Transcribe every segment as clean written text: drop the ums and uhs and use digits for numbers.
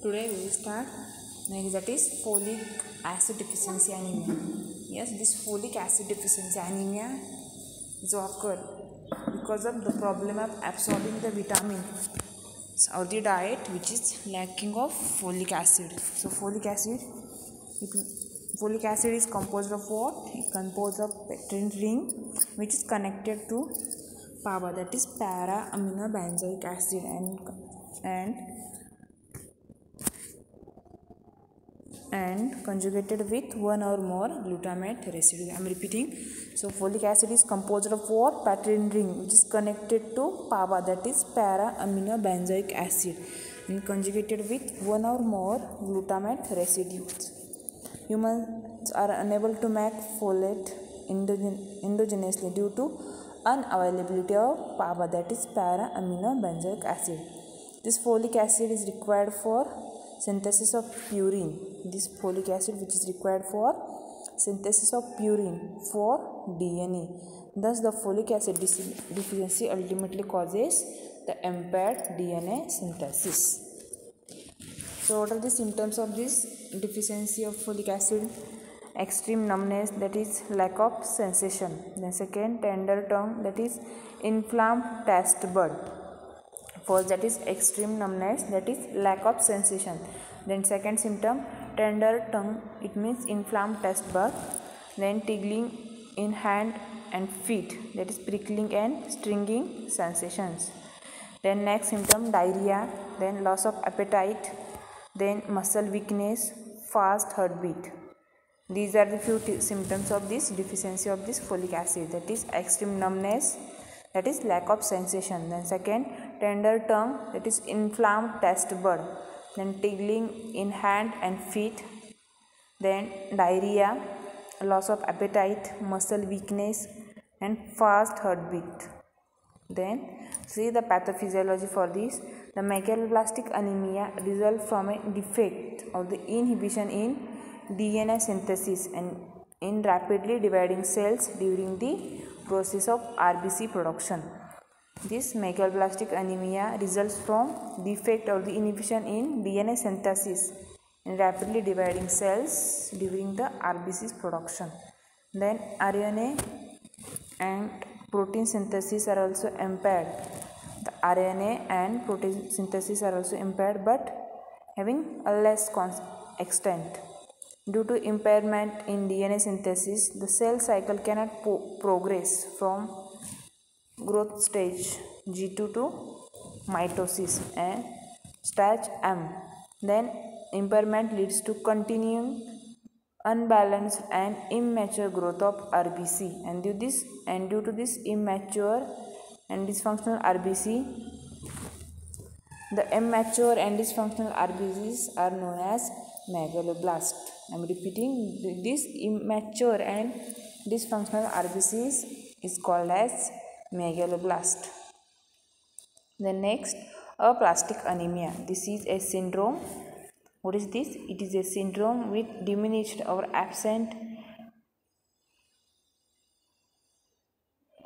Today we will start that is folic acid deficiency anemia. Yes, this folic acid deficiency anemia is occurred because of the problem of absorbing the vitamin or the diet which is lacking of folic acid. So folic acid is composed of what? It composed of pectin ring which is connected to PABA, that is para amino benzoic acid, and conjugated with one or more glutamate residue. I am repeating. So folic acid is composed of what? Pectin ring which is connected to PABA, that is para amino benzoic acid, and conjugated with one or more glutamate residues. Humans are unable to make folate endogenously due to unavailability of PABA, that is para amino benzoic acid. This folic acid is required for synthesis of purine. This folic acid which is required for synthesis of purine for DNA. Thus the folic acid deficiency ultimately causes the impaired DNA synthesis. So what are the symptoms of this deficiency of folic acid? Extreme numbness, that is lack of sensation. Then second, tender tongue, that is inflamed taste bud. First, that is extreme numbness, that is lack of sensation. Then second symptom, tender tongue, it means inflamed taste bud. Then tingling in hand and feet, that is prickling and stinging sensations. Then next symptom, diarrhea. Then loss of appetite. Then muscle weakness, fast heartbeat. These are the few symptoms of this deficiency of this folic acid, that is extreme numbness, that is lack of sensation. Then second, tender tongue, that is inflamed taste bud. Then tingling in hand and feet. Then diarrhea, loss of appetite, muscle weakness, and fast heartbeat. Then see the pathophysiology for this. The megaloblastic anemia results from a defect or the inhibition in DNA synthesis and in rapidly dividing cells during the process of RBC production. This megaloblastic anemia results from defect or the inhibition in DNA synthesis in rapidly dividing cells during the RBC production. Then RNA and protein synthesis are also impaired. The RNA and protein synthesis are also impaired, but having a less extent. Due to impairment in DNA synthesis, the cell cycle cannot progress from growth stage G2 to mitosis and stage M. Then impairment leads to continuing unbalanced and immature growth of RBC, and due to this immature and dysfunctional RBC, the immature and dysfunctional RBCs are known as megaloblast. I am repeating, this immature and dysfunctional RBCs is called as megaloblast. The next, aplastic anemia. This is a syndrome. What is this? It is a syndrome with diminished or absent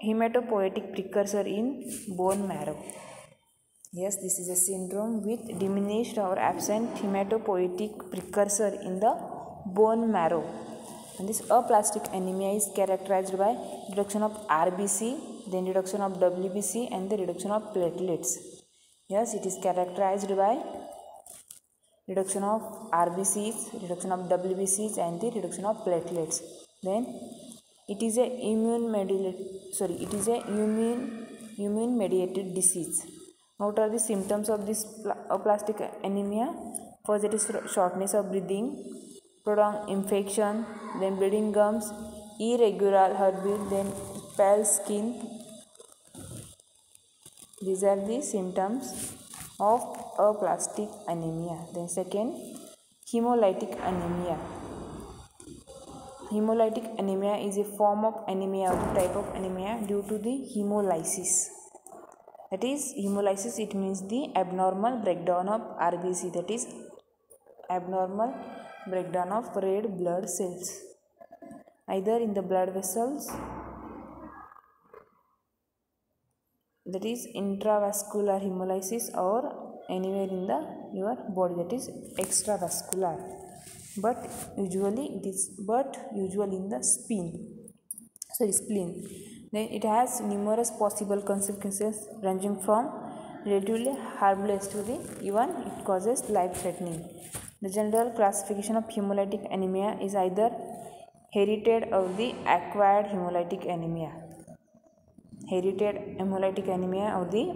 hematopoietic precursor in bone marrow. Yes, this is a syndrome with diminished or absent hematopoietic precursor in the bone marrow. And this aplastic anemia is characterized by reduction of RBC, then reduction of WBC, and the reduction of platelets. Yes, it is characterized by reduction of RBCs, reduction of WBCs, and the reduction of platelets. Then it is a immune mediated disease. What are the symptoms of this aplastic anemia? First, it is shortness of breathing, prolonged infection, then bleeding gums, irregular heartbeat, then pale skin. These are the symptoms of aplastic anemia. Then second, hemolytic anemia. Hemolytic anemia is a form of anemia, or type of anemia due to the hemolysis. That is, hemolysis, it means the abnormal breakdown of RBC, that is abnormal breakdown of red blood cells, either in the blood vessels, that is intravascular hemolysis, or anywhere in the your body, that is extravascular, but usually in the spleen. Then it has numerous possible consequences ranging from relatively harmless to the even it causes life-threatening. The general classification of hemolytic anemia is either herited or the acquired hemolytic anemia. Herited hemolytic anemia or the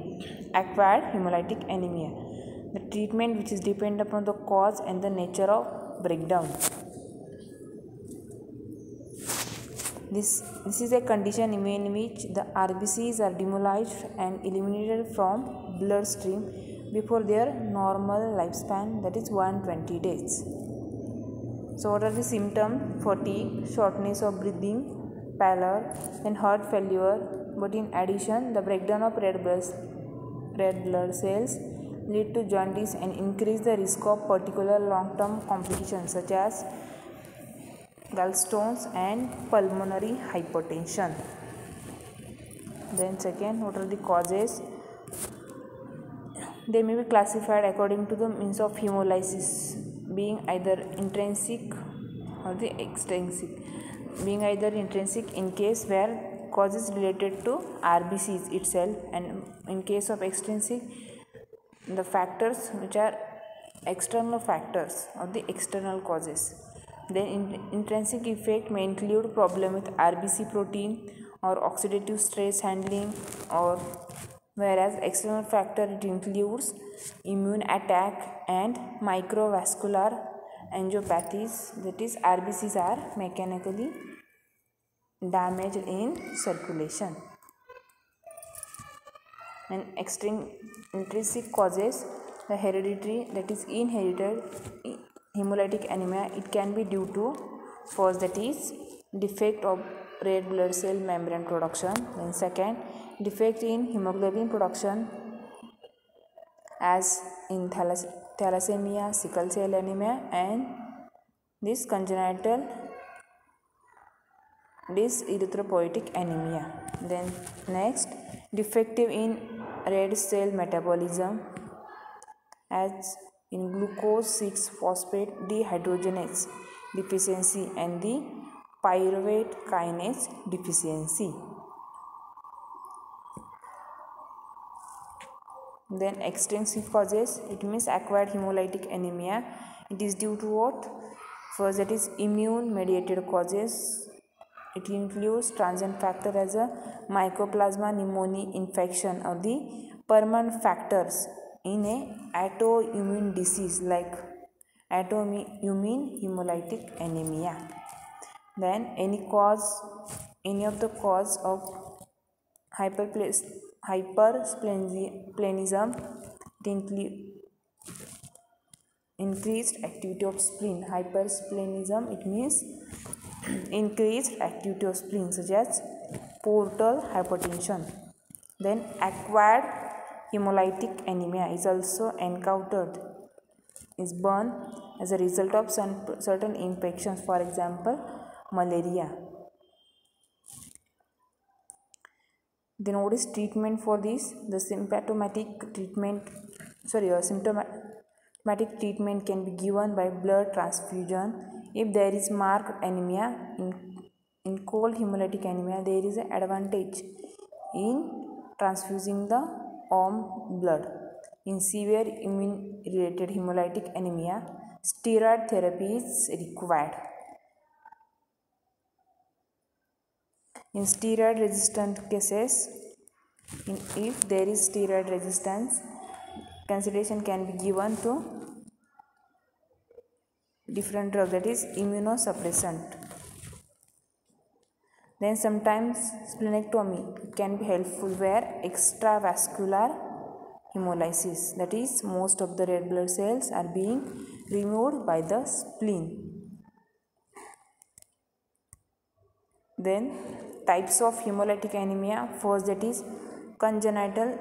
acquired hemolytic anemia. The treatment which is dependent upon the cause and the nature of breakdown. This is a condition in which the RBCs are demobilized and eliminated from bloodstream before their normal lifespan, that is 120 days. So what are the symptoms? Fatigue, shortness of breathing, pallor, and heart failure. But in addition, the breakdown of red blood cells lead to jaundice and increase the risk of particular long-term complications such as gallstones and pulmonary hypertension. Then second, what are the causes? They may be classified according to the means of hemolysis, being either intrinsic or the extrinsic. Being either intrinsic in case where cause is related to RBCs itself, and in case of extrinsic, the factors which are external factors or the external causes. Then intrinsic effect may include problem with RBC protein or oxidative stress handling, or whereas external factor it includes immune attack and microvascular angiopathies, that is RBCs are mechanically damaged in circulation. And intrinsic causes, the hereditary, that is inherited hemolytic anemia, it can be due to first, that is defect of red blood cell membrane production. Then second, defect in hemoglobin production as in thalassemia, sickle cell anemia, and this congenital dyserythropoietic anemia. Then next, defective in red cell metabolism as in glucose 6-phosphate dehydrogenase deficiency and the pyruvate kinase deficiency. Then extrinsic causes, it means acquired hemolytic anemia. It is due to what? First, that is immune mediated causes. It includes transient factor as a Mycoplasma pneumoniae infection or the permanent factors in a autoimmune disease like autoimmune hemolytic anemia. Then any of the cause of hypersplenism, increased activity of spleen. Hypersplenism, it means increased activity of spleen, such as portal hypertension. Then acquired hemolytic anemia is also encountered, is born as a result of certain infections, for example malaria. Then what is treatment for this? The symptomatic treatment can be given by blood transfusion. If there is marked anemia in cold hemolytic anemia, there is an advantage in transfusing the warm blood. In severe immune related hemolytic anemia, steroid therapy is required. In steroid resistant cases, if there is steroid resistance, consideration can be given to different drugs, that is immunosuppressant. Then sometimes splenectomy can be helpful where extravascular hemolysis, that is most of the red blood cells are being removed by the spleen. Then types of hemolytic anemia, first that is congenital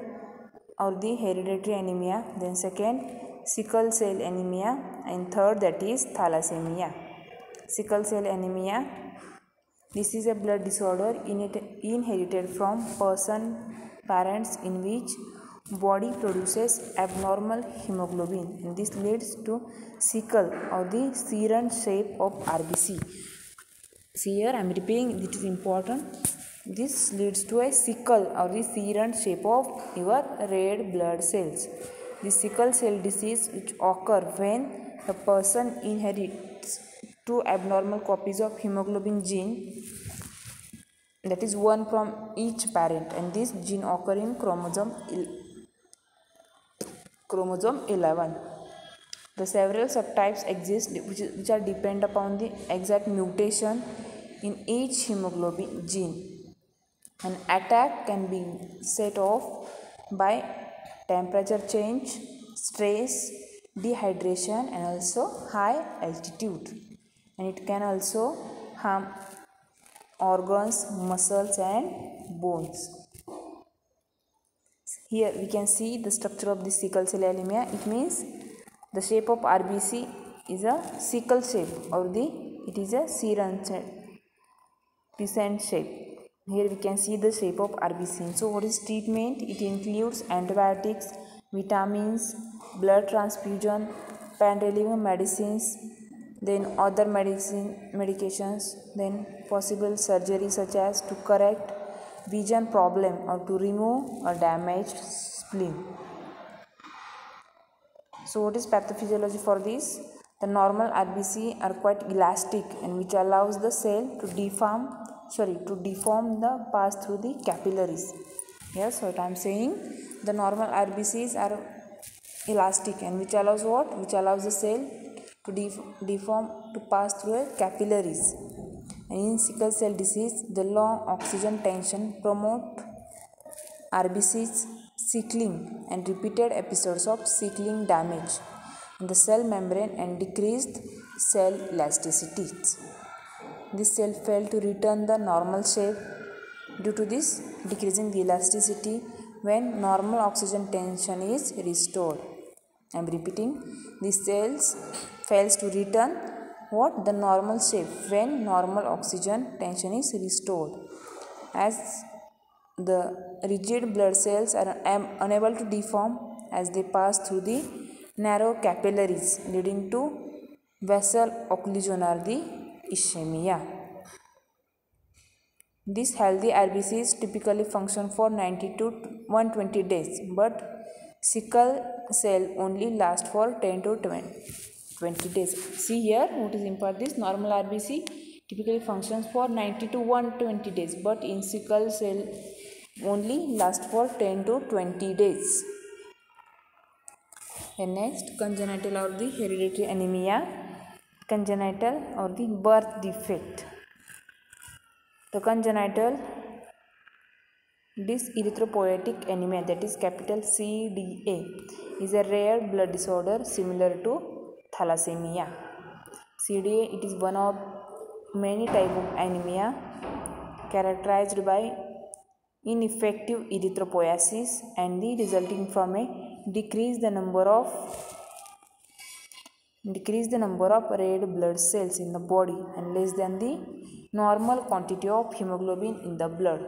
or the hereditary anemia, then second sickle cell anemia, and third that is thalassemia. Sickle cell anemia, this is a blood disorder inherited from parents in which body produces abnormal hemoglobin, and this leads to sickle or the serum shape of RBC. See here, I am repeating, it is important. This leads to a sickle or the serum shape of your red blood cells. The sickle cell disease which occur when the person inherits two abnormal copies of hemoglobin gene, that is one from each parent, and this gene occur in chromosome 11. The several subtypes exist which are depend upon the exact mutation in each hemoglobin gene. An attack can be set off by temperature change, stress, dehydration, and also high altitude. And it can also harm organs, muscles, and bones. Here we can see the structure of the sickle cell anemia. It means the shape of RBC is a sickle shape, or it is a crescent shape. Here we can see the shape of RBC. So what is treatment? It includes antibiotics, vitamins, blood transfusion, pain relieving medicines, then other medications, then possible surgery such as to correct vision problem or to remove a damaged spleen. So what is pathophysiology for this? The normal RBC are quite elastic and which allows the cell to deform the pass through the capillaries. Yes, what I am saying, the normal RBCs are elastic and which allows what? Which allows the cell to deform to pass through capillaries. And in sickle cell disease, the long oxygen tension promote RBCs sickling and repeated episodes of sickling damage in the cell membrane and decreased cell elasticity. This cell fail to return the normal shape due to this decreasing the elasticity when normal oxygen tension is restored. I am repeating, these cells fails to return what? The normal shape when normal oxygen tension is restored, as the rigid blood cells are unable to deform as they pass through the narrow capillaries, leading to vessel occlusion or the ischemia. These healthy RBCs typically function for 90 to 120 days, but sickle cell only lasts for 10 to 20 days. See here, what is important, this normal RBC typically functions for 90 to 120 days, but in sickle cell only lasts for 10 to 20 days. And next, congenital or the hereditary anemia. Congenital or the birth defect. The congenital dyserythropoietic anemia, that is capital CDA, is a rare blood disorder similar to thalassemia. CDA, it is one of many types of anemia characterized by ineffective erythropoiesis and the resulting from a decrease the number of red blood cells in the body and less than the normal quantity of hemoglobin in the blood.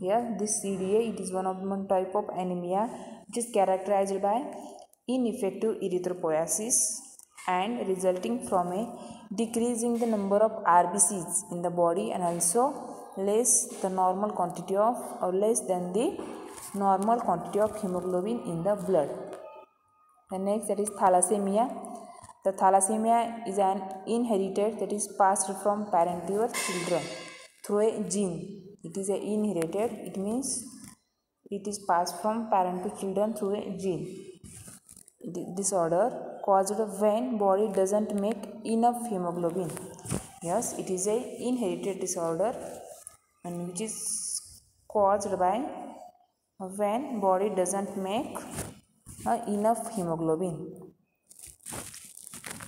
Here, this CDA, it is one of one type of anemia which is characterized by ineffective erythropoiesis and resulting from a decreasing the number of RBCs in the body and also less the normal quantity of or less than the normal quantity of hemoglobin in the blood. The next, that is thalassemia. The thalassemia is an inherited, that is passed from parent to your children through a gene. It is a inherited, it means it is passed from parent to children through a gene. Disorder caused when body doesn't make enough hemoglobin. Yes, it is a inherited disorder and which is caused by when body doesn't make enough hemoglobin.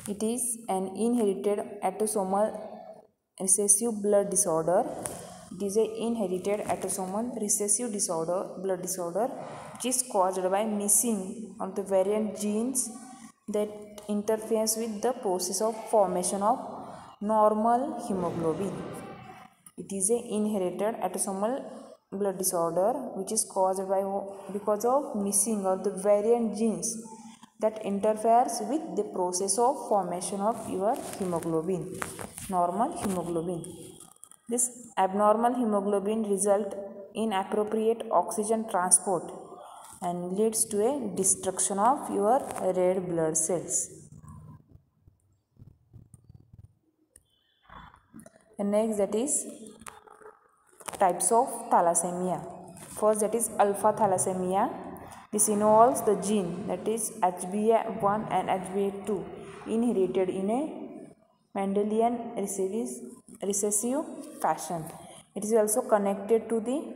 It is an inherited autosomal recessive blood disorder. It is an inherited autosomal recessive blood disorder which is caused by missing of the variant genes that interferes with the process of formation of normal hemoglobin. It is an inherited autosomal blood disorder which is caused by because of missing of the variant genes that interferes with the process of formation of your hemoglobin, normal hemoglobin. This abnormal hemoglobin result in inappropriate oxygen transport and leads to a destruction of your red blood cells. And next, that is types of thalassemia. First, that is alpha thalassemia. This involves the gene, that is HbA1 and HbA2, inherited in a Mendelian recessive fashion. It is also connected to the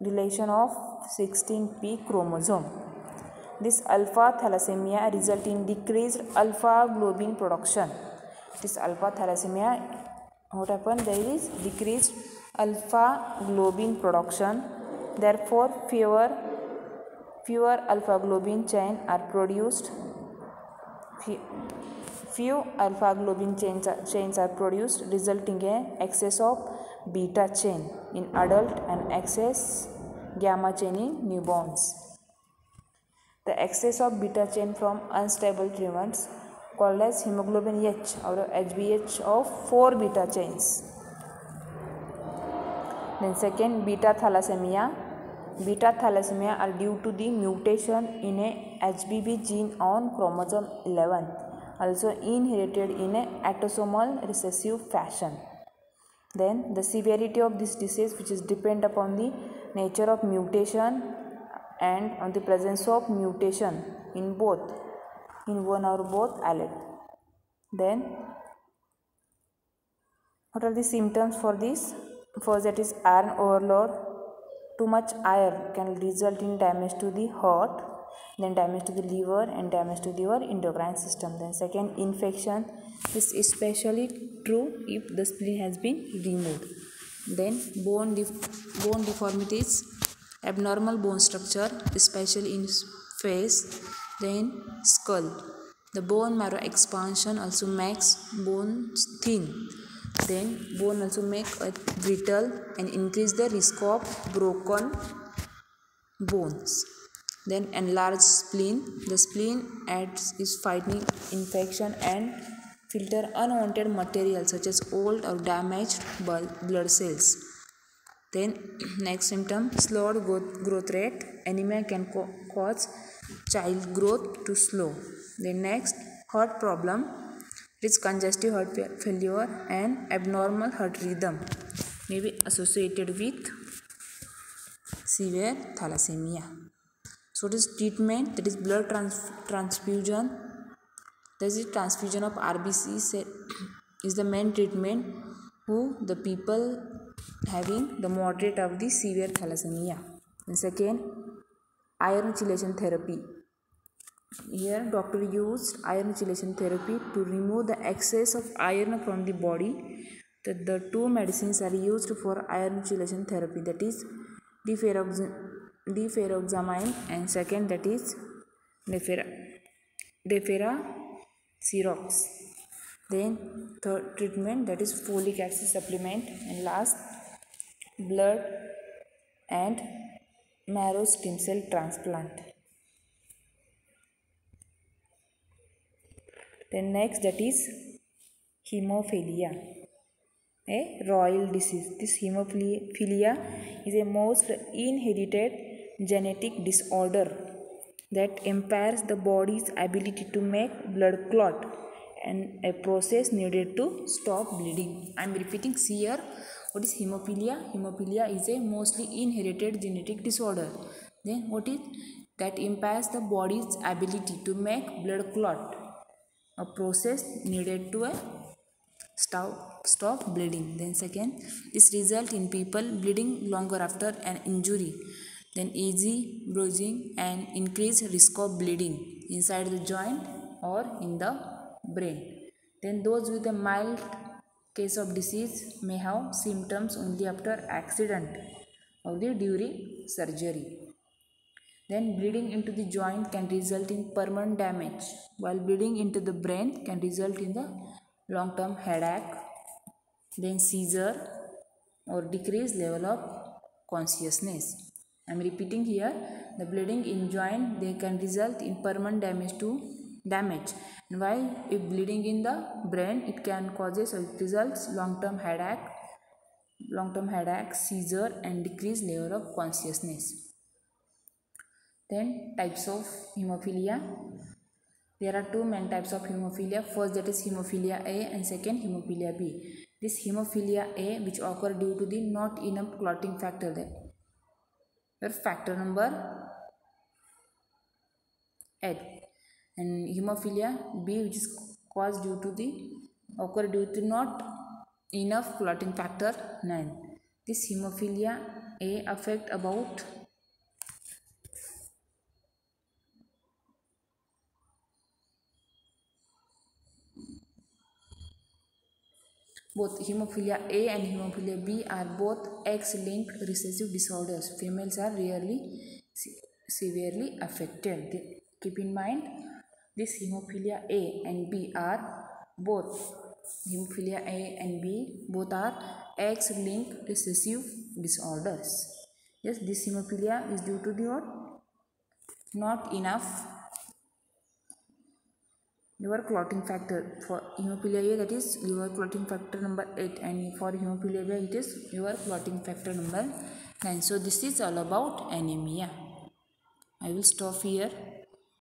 deletion of 16p chromosome. This alpha thalassemia results in decreased alpha globin production. This alpha thalassemia, what happened? There is decreased alpha globin production. Therefore, fewer alpha globin chains are produced. Few alpha globin chains are produced, resulting in excess of beta chain in adult and excess gamma chain in newborns. The excess of beta chain from unstable treatments called as hemoglobin H or HbH of 4 beta chains. Then second, beta thalassemia. Beta thalassemia are due to the mutation in a HBB gene on chromosome 11, also inherited in a autosomal recessive fashion. Then the severity of this disease, which is depend upon the nature of mutation and on the presence of mutation in one or both allele. Then what are the symptoms for this? First, that is iron overload. Too much iron can result in damage to the heart, then damage to the liver and damage to your endocrine system. Then second, infection. This is especially true if the spleen has been removed. Then bone deformities, abnormal bone structure, especially in face. Then skull. The bone marrow expansion also makes bones thin. Then bone also make a brittle and increase the risk of broken bones. Then enlarged spleen. The spleen is fighting infection and filter unwanted material such as old or damaged blood cells. Then next symptom, slowed growth rate. Anemia can cause child growth to slow. Then next, heart problem. It is congestive heart failure and abnormal heart rhythm may be associated with severe thalassemia. So it is treatment, that is blood transfusion. That is transfusion of RBC is the main treatment who the people having the moderate of the severe thalassemia. And second, iron chelation therapy. Here doctor used iron chelation therapy to remove the excess of iron from the body. The two medicines are used for iron chelation therapy, that is deferoxamine and second, that is deferoxerox. Then third treatment, that is folic acid supplement, and last, blood and marrow stem cell transplant. Then next, that is hemophilia, a royal disease. This hemophilia is a most inherited genetic disorder that impairs the body's ability to make blood clot and a process needed to stop bleeding. I am repeating here, what is hemophilia? Hemophilia is a mostly inherited genetic disorder. Then what is that impairs the body's ability to make blood clot, a process needed to stop bleeding. Then second, this result in people bleeding longer after an injury. Then easy bruising and increased risk of bleeding inside the joint or in the brain. Then those with a mild case of disease may have symptoms only after accident or during surgery. Then bleeding into the joint can result in permanent damage, while bleeding into the brain can result in the long-term headache, then seizure or decreased level of consciousness. I am repeating here, the bleeding in joint, they can result in permanent damage. And while if bleeding in the brain, it can causes or results long-term headache, seizure, and decreased level of consciousness. Then types of hemophilia. There are two main types of hemophilia. First, that is hemophilia A, and second, hemophilia B. This hemophilia A, which occur due to the not enough clotting factor, there factor number 8. And hemophilia B, which is caused due to the occur due to not enough clotting factor 9. This hemophilia A affect about both hemophilia A and hemophilia B are both X-linked recessive disorders. Females are rarely severely affected. Keep in mind, this hemophilia A and B are both hemophilia A and B both are X-linked recessive disorders. Yes, this hemophilia is due to the what? Not enough liver clotting factor. For hemophilia A, that is liver clotting factor number 8, and for hemophilia B, it is liver clotting factor number 9. So this is all about anemia. I will stop here.